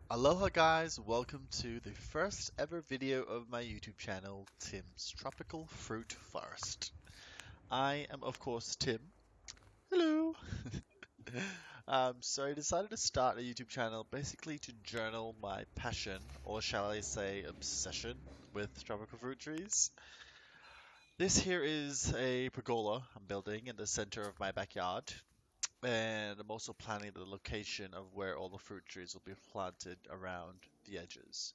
Aloha guys, welcome to the first ever video of my YouTube channel, Tim's Tropical Fruit Forest. I am of course Tim. Hello! So I decided to start a YouTube channel basically to journal my passion, or shall I say obsession, with tropical fruit trees. This here is a pergola I'm building in the center of my backyard, and I'm also planning the location of where all the fruit trees will be planted around the edges.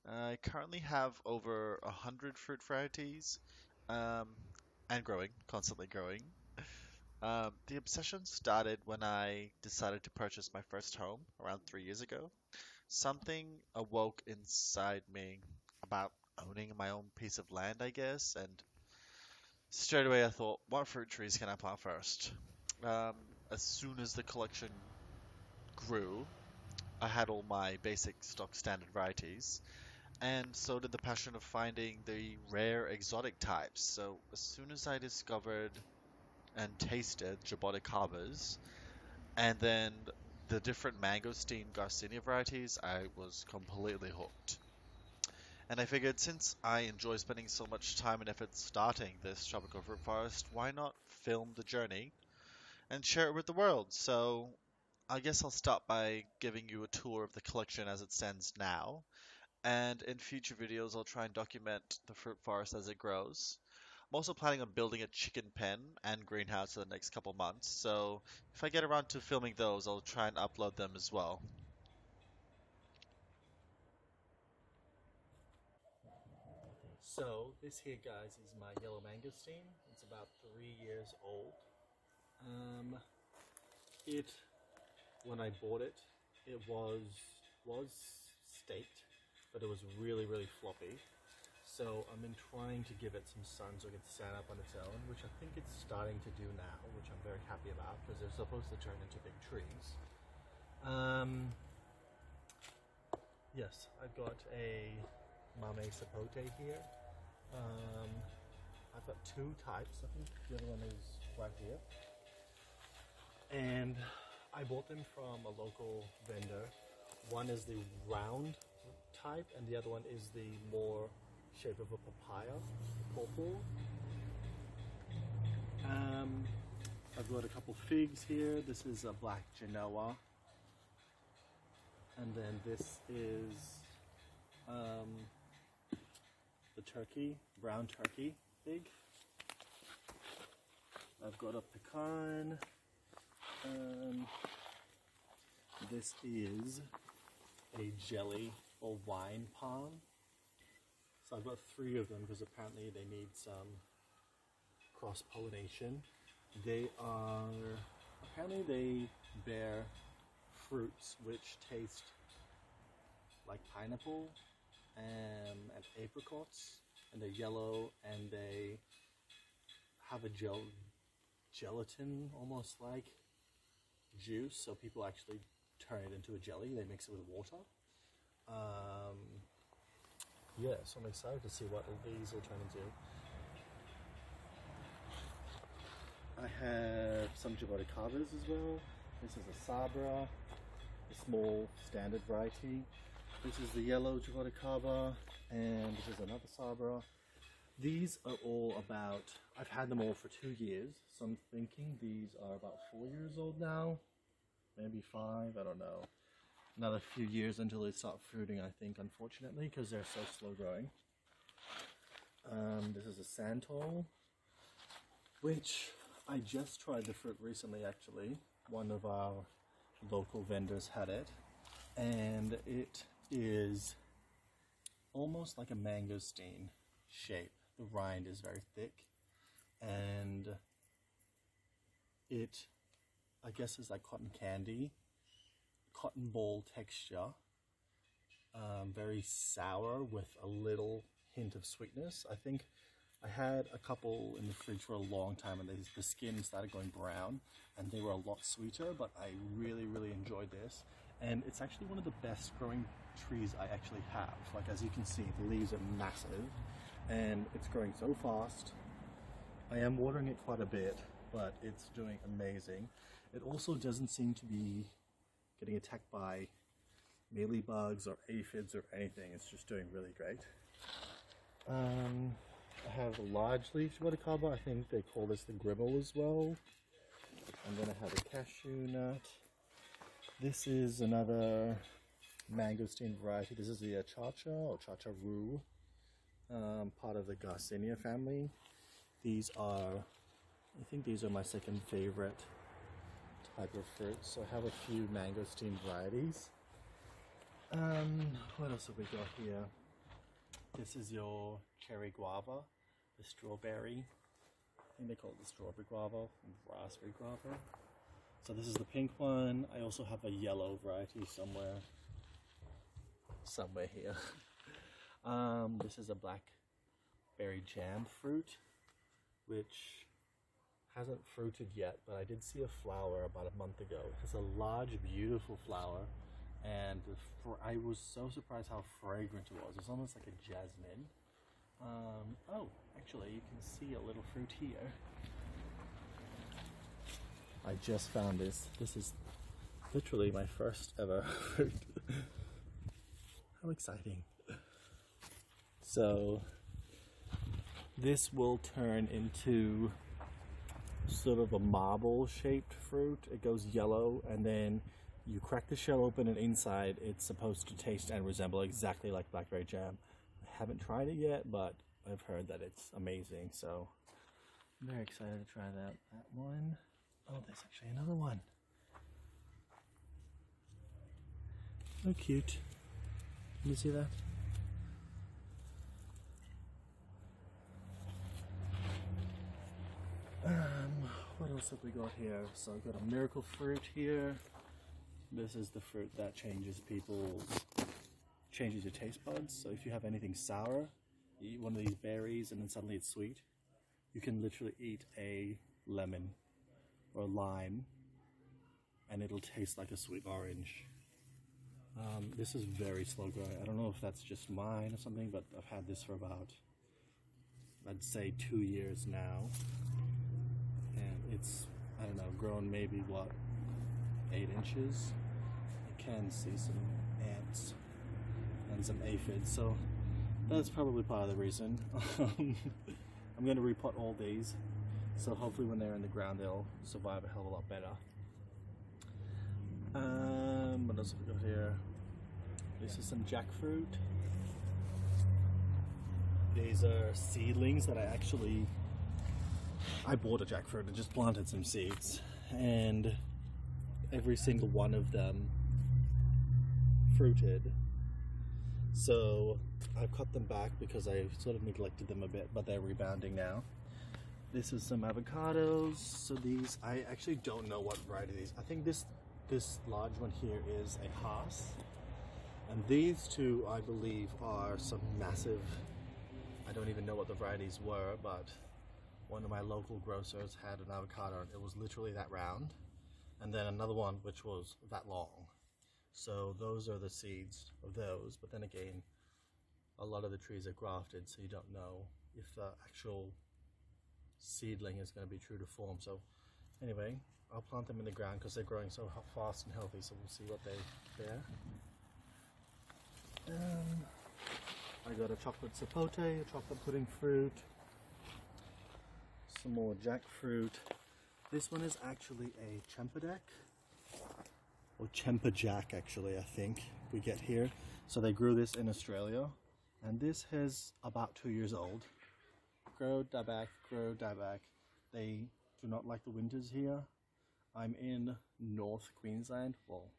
I currently have over 100 fruit varieties, um, and growing, constantly growing. The obsession started when I decided to purchase my first home around 3 years ago. Something awoke inside me about owning my own piece of land, I guess, and straight away I thought, what fruit trees can I plant first? As soon as the collection grew, I had all my basic stock standard varieties, and so did the passion of finding the rare exotic types. So as soon as I discovered and tasted jaboticabas, and then the different mangosteen Garcinia varieties, I was completely hooked. And I figured since I enjoy spending so much time and effort starting this tropical fruit forest, why not film the journey and share it with the world? So I guess I'll start by giving you a tour of the collection as it stands now, and in future videos I'll try and document the fruit forest as it grows. I'm also planning on building a chicken pen and greenhouse in the next couple months, so if I get around to filming those, I'll try and upload them as well. So this here, guys, is my yellow mangosteen. It's about 3 years old. Um, it when I bought it, it was staked, but it was really floppy. So I've been trying to give it some sun so it can stand up on its own, which I think it's starting to do now, which I'm very happy about because they're supposed to turn into big trees. Um, yes, I've got a Mame Sapote here. Um, I've got two types. I think the other one is right here. And I bought them from a local vendor. One is the round type, and the other one is the more shape of a papaya, purple. I've got a couple figs here. This is a black Genoa. And then this is the turkey, brown turkey fig. I've got a pecan. This is a jelly or wine palm. So I've got three of them because apparently they need some cross-pollination. Apparently they bear fruits which taste like pineapple and apricots, and they're yellow, and they have a gelatin almost like juice, so people actually turn it into a jelly. They mix it with water. Yeah, so I'm excited to see what these will turn into. I have some jaboticabas as well. This is a Sabra, a small standard variety. This is the yellow jaboticaba, and this is another Sabra. These are all about, I've had them all for 2 years, so I'm thinking these are about 4 years old now, maybe 5, I don't know. Another few years until they start fruiting, I think, unfortunately, because they're so slow growing. This is a Santol, which I just tried the fruit recently, actually. One of our local vendors had it, and it is almost like a mangosteen shape. The rind is very thick, and it, I guess, is like cotton candy, cotton ball texture, very sour with a little hint of sweetness. I think I had a couple in the fridge for a long time, and the skin started going brown, and they were a lot sweeter, but I really enjoyed this. And it's actually one of the best growing trees I actually have. Like, as you can see, the leaves are massive, and it's growing so fast. I am watering it quite a bit, but it's doing amazing. It also doesn't seem to be getting attacked by mealybugs or aphids or anything. It's just doing really great. I have a large leaf verticaba. I think they call this the gribble as well. And then I have a cashew nut. This is another mangosteen variety. This is the achacha or chacharu, part of the Garcinia family. These are, I think these are my second favorite type of fruit. So I have a few mangosteen varieties. What else have we got here? This is your cherry guava, the strawberry. I think they call it the strawberry guava, raspberry guava. So this is the pink one. I also have a yellow variety somewhere here. This is a blackberry jam fruit, which hasn't fruited yet, but I did see a flower about a month ago. It has a large, beautiful flower, and I was so surprised how fragrant it was. It's almost like a jasmine. Oh, actually, you can see a little fruit here. I just found this. This is literally my first ever fruit. How exciting. So, this will turn into sort of a marble-shaped fruit. It goes yellow, and then you crack the shell open, and inside it's supposed to taste and resemble exactly like blackberry jam. I haven't tried it yet, but I've heard that it's amazing, so I'm very excited to try that one. Oh, there's actually another one. So cute. Can you see that? What else have we got here? So I've got a miracle fruit here. This is the fruit that changes your taste buds. So if you have anything sour, you eat one of these berries and then suddenly it's sweet. You can literally eat a lemon or lime and it'll taste like a sweet orange. This is very slow growing. I don't know if that's just mine or something, but I've had this for about, I'd say 2 years now. And it's, I don't know, grown maybe, 8 inches. I can see some ants and some aphids, so that's probably part of the reason. I'm going to repot all these, so hopefully when they're in the ground they'll survive a hell of a lot better. What else have we got here? This is some jackfruit. These are seedlings that I bought a jackfruit and just planted some seeds, and every single one of them fruited. So I've cut them back because I sort of neglected them a bit, but they're rebounding now. This is some avocados. So these, I actually don't know what variety these. I think this large one here is a Haas. And these two, I believe, are some massive, I don't even know what the varieties were, but one of my local grocers had an avocado and it was literally that round. And then another one which was that long. So those are the seeds of those, but then again, a lot of the trees are grafted, so you don't know if the actual seedling is going to be true to form. So anyway, I'll plant them in the ground because they're growing so fast and healthy, so we'll see what they bear. I got a chocolate sapote, a chocolate pudding fruit, some more jackfruit. This one is actually a chempadek, or chempajak actually, I think we get here. So they grew this in Australia, and this is about 2 years old. Grow, die back, grow, die back. They do not like the winters here. I'm in North Queensland. Well,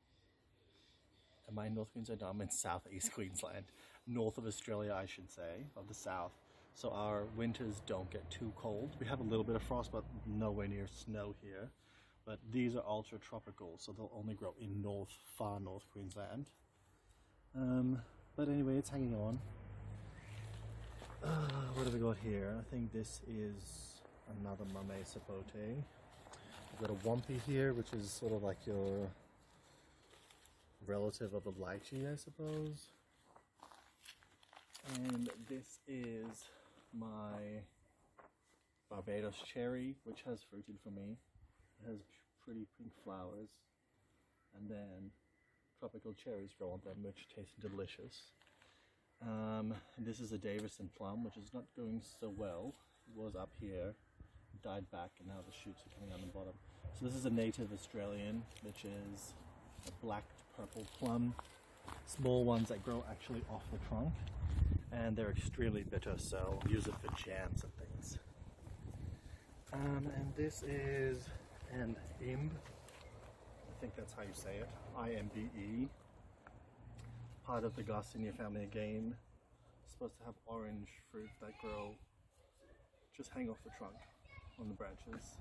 am I in North Queensland? No, I'm in South East Queensland. North of Australia, I should say, of the south. So our winters don't get too cold. We have a little bit of frost, but nowhere near snow here. But these are ultra tropical, so they'll only grow in far north Queensland. But anyway, it's hanging on. What have we got here? I think this is another mame sapote. We've got a wampy here, which is sort of like your relative of a lychee, I suppose. And this is my Barbados cherry, which has fruited for me. It has pretty pink flowers, and then subtropical cherries grow on them, which taste delicious. And this is a Davison plum, which is not going so well. It was up here, died back, and now the shoots are coming on the bottom. So this is a native Australian, which is a black to purple plum. Small ones that grow actually off the trunk, and they're extremely bitter, so I'll use it for jams and things. And this is an imbe. I think that's how you say it. IMBE. Part of the Garcinia family again. It's supposed to have orange fruit that grow, just hang off the trunk on the branches.